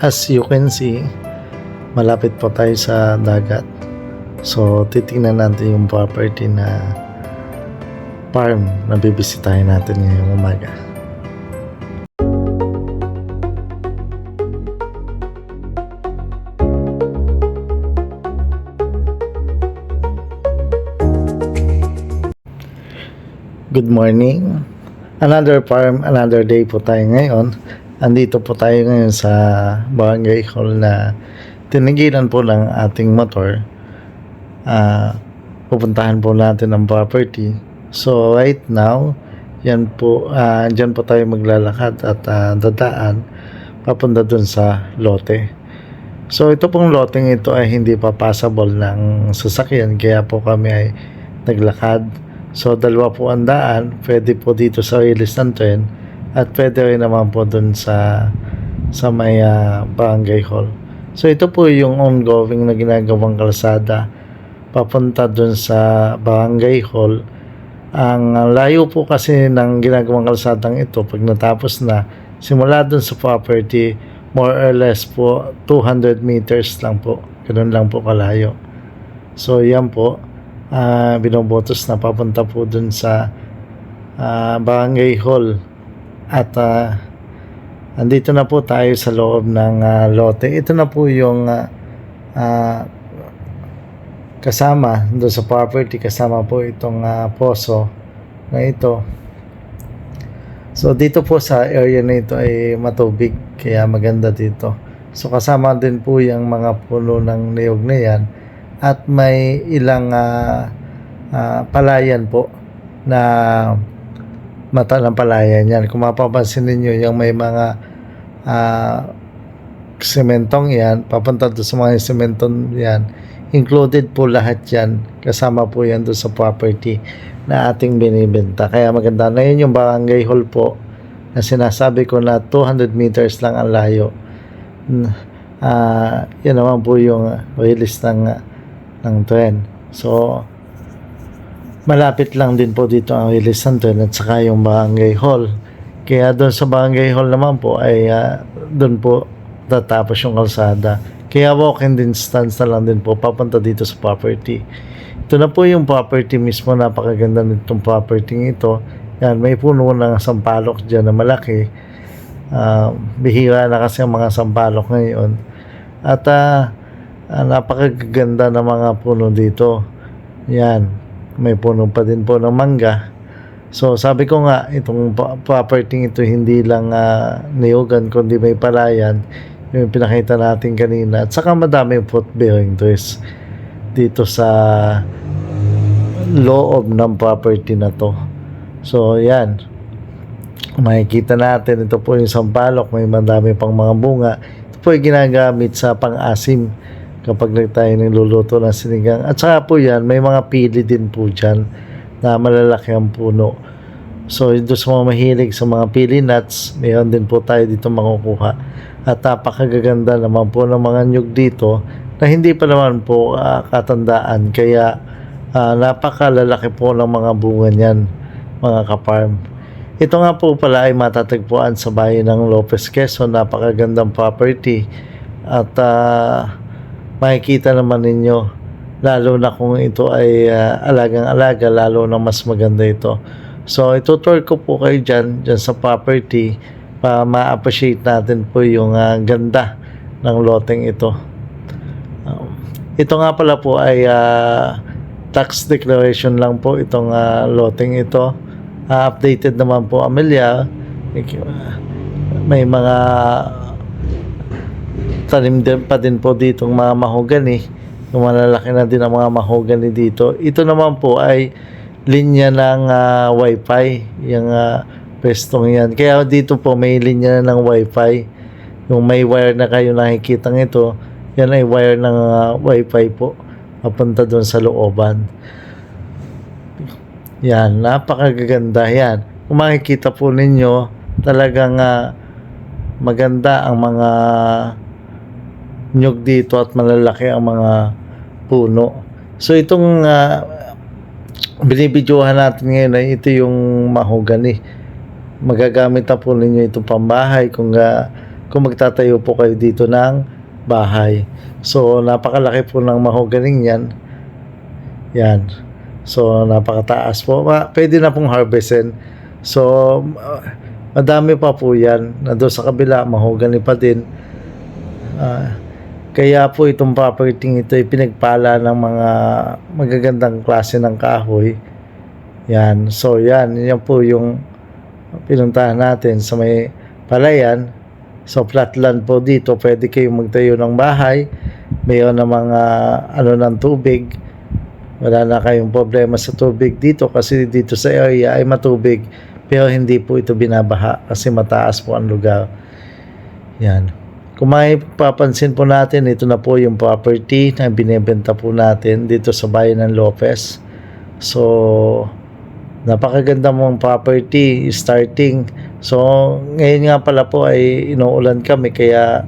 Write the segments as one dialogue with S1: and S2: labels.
S1: as you can see, malapit po tayo sa dagat. So, titingnan natin yung property na farm na bibisitahin natin ngayong umaga. Good morning. Another farm, another day po tayo ngayon. Andito po tayo ngayon sa barangay hall na tinigilan po ng ating motor. Pupuntahan po natin ang property. So right now, dyan po tayo maglalakad at dadaan papunta dun sa lote. So ito pong loteng ito ay hindi pa passable ng sasakyan, kaya po kami ay naglakad. So, dalawa po ang daan. Pwede po dito sa release ng tren at pwede rin naman po dun sa may barangay hall. So, ito po yung ongoing na ginagawang kalsada papunta dun sa barangay hall. Ang layo po kasi ng ginagawang kalsadang ito, pag natapos na, simula dun sa property, more or less po 200 meters lang po. Ganun lang po kalayo. So, yan po. Binobotos na papunta po dun sa barangay hall at andito na po tayo sa loob ng lote. Ito na po yung kasama doon sa property, kasama po itong poso na ito. So dito po sa area na ito ay matubig, kaya maganda dito. So kasama din po yung mga puno ng niyog na yan. At may ilang palayan po na mata ng palayan yan. Kung mapapansin ninyo, yung may mga sementong yan, papunta doon sa mga sementong yan, included po lahat yan. Kasama po yan doon sa property na ating binibenta. Kaya maganda na yun yung barangay hall po na sinasabi ko na 200 meters lang ang layo. Yan naman po yung release ng tren. So, malapit lang din po dito ang release ng tren at saka yung barangay hall. Kaya doon sa barangay hall naman po ay doon po tatapos yung kalsada. Kaya walking distance na lang din po papunta dito sa property. Ito na po yung property mismo. Napakaganda nitong property ito. Yan, may puno ng sampalok dyan na malaki. Bihira na kasi ang mga sampalok ngayon. At napakaganda ng mga puno dito. Yan, may puno pa din po ng mangga. So sabi ko nga, itong property ito hindi lang niyogan kundi may palayan, yung pinakita natin kanina. At saka madaming fruit bearing trees dito sa loob ng property na to. So yan, makikita natin, ito po yung sampalok, may madami pang mga bunga. Ito po yung ginagamit sa pang-asim kapag tayo niluluto ng sinigang. At saka po yan, may mga pili din po dyan na malalaki ang puno. So, ito sa mga mahilig sa mga pili nuts, mayroon din po tayo dito makukuha. At napakagaganda naman po ng mga nyug dito na hindi pa naman po katandaan. Kaya napakalalaki po ng mga bunga niyan, mga ka-farm. Ito nga po pala ay matatagpuan sa bayan ng Lopez, Quezon. Napakagandang property. At makikita naman ninyo, lalo na kung ito ay alagang-alaga, lalo na mas maganda ito. So, itutour ko po kayo dyan sa property para ma-appreciate natin po yung ganda ng loteng ito. Ito nga pala po ay tax declaration lang po itong loteng ito. Updated naman po Amelia. May mga tanim din pa din po ditong mga mahogany. Yung malalaki na din ang mga mahogany dito. Ito naman po ay linya ng wifi, yung pwestong yan. Kaya dito po may linya na ng wifi. Yung may wire na kayo nakikita ito, yan ay wire ng wifi po papunta doon sa looban. Yan, napakaganda yan. Kung makikita po ninyo, talagang maganda ang mga nyug dito at malalaki ang mga puno. So itong binibidyohan natin ngayon ay ito yung mahogany. Magagamit na po ninyo itong pambahay kung kung magtatayo po kayo dito ng bahay. So napakalaki po ng mahoganing yan. Yan. So napakataas po. Pwede na pong harvestin. So madami pa po yan. Nandun sa kabila, mahogany pa din. Kaya po itong property ito ay pinagpala ng mga magagandang klase ng kahoy. Yan. So yan po yung pinuntahan natin sa may palayan. So flatland po dito, pwede kayong magtayo ng bahay. Mayroon na mga ng tubig. Wala na kayong problema sa tubig dito kasi dito sa area ay matubig. Pero hindi po ito binabaha kasi mataas po ang lugar. Yan. Kung may papansin po natin, ito na po yung property na binibenta po natin dito sa bayan ng Lopez. So napakaganda mong property starting. So ngayon nga pala po ay inuulan kami kaya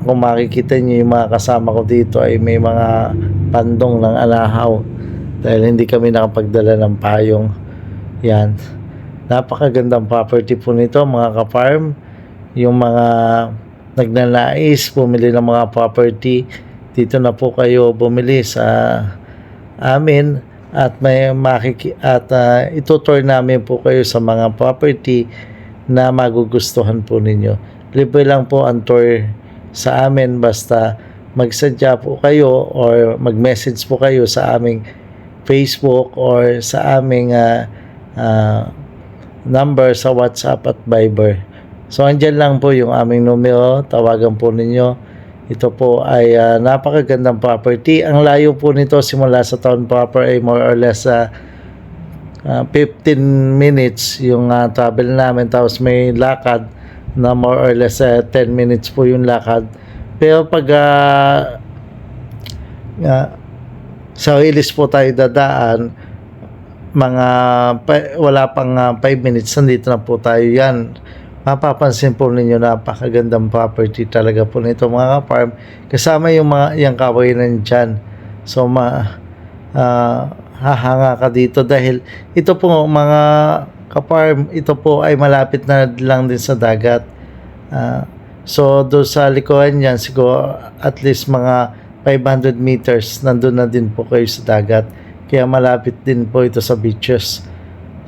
S1: kung makikita nyo yung mga kasama ko dito ay may mga pandong ng anahaw dahil hindi kami nakapagdala ng payong. Yan. Napakagandang property po nito mga ka-farm. Yung mga nagnanais bumili ng mga property, dito na po kayo bumili sa amin at itutour namin po kayo sa mga property na magugustuhan po ninyo. Libre lang po ang tour sa amin, basta magsadya po kayo or mag-message po kayo sa aming Facebook or sa aming number sa WhatsApp at Viber. So andyan lang po yung aming numero, tawagan po ninyo. Ito po ay napakagandang property. Ang layo po nito simula sa town proper ay more or less 15 minutes yung travel namin, tapos may lakad na more or less 10 minutes po yung lakad. Pero pag sa Wilis po tayo dadaan, wala pang 5 minutes, nandito na po tayo. Yan, mapapansin po ninyo, napakagandang property talaga po nito mga ka-farm. Kasama yung kawayan dyan. So hahanga ka dito dahil ito po mga ka-farm, ito po ay malapit na lang din sa dagat. So doon sa likuran yan, siguro at least mga 500 meters nandun na din po kayo sa dagat. Kaya malapit din po ito sa beaches.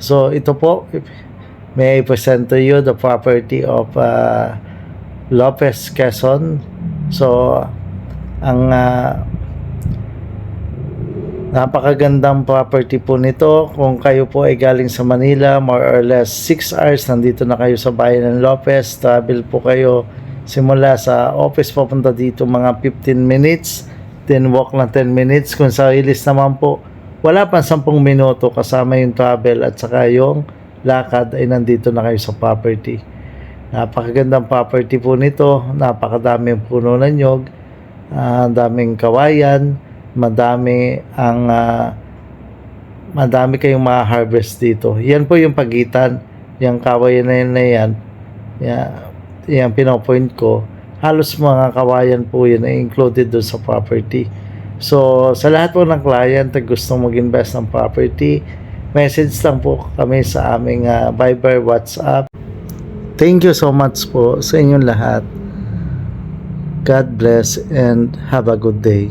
S1: So ito po, may I present to you the property of Lopez, Quezon. So ang napakagandang property po nito. Kung kayo po ay galing sa Manila, more or less 6 hours nandito na kayo sa bayan ng Lopez. Travel po kayo simula sa office papunta dito mga 15 minutes, then walk na 10 minutes. Kung sa Wilis naman po, wala pang 10 minuto kasama yung travel at saka yung lakad ay nandito na kayo sa property. Napakagandang property po nito. Napakadaming puno ng nyog, daming kawayan, madami kayong ma-harvest dito. Yan po yung pagitan, yung kawayan na yan, yan pinopoint ko. Halos mga kawayan po yun ay included doon sa property. So sa lahat po ng client na gustong mag-invest ng property, message lang po kami sa aming Viber, WhatsApp. Thank you so much po sa inyong lahat. God bless and have a good day.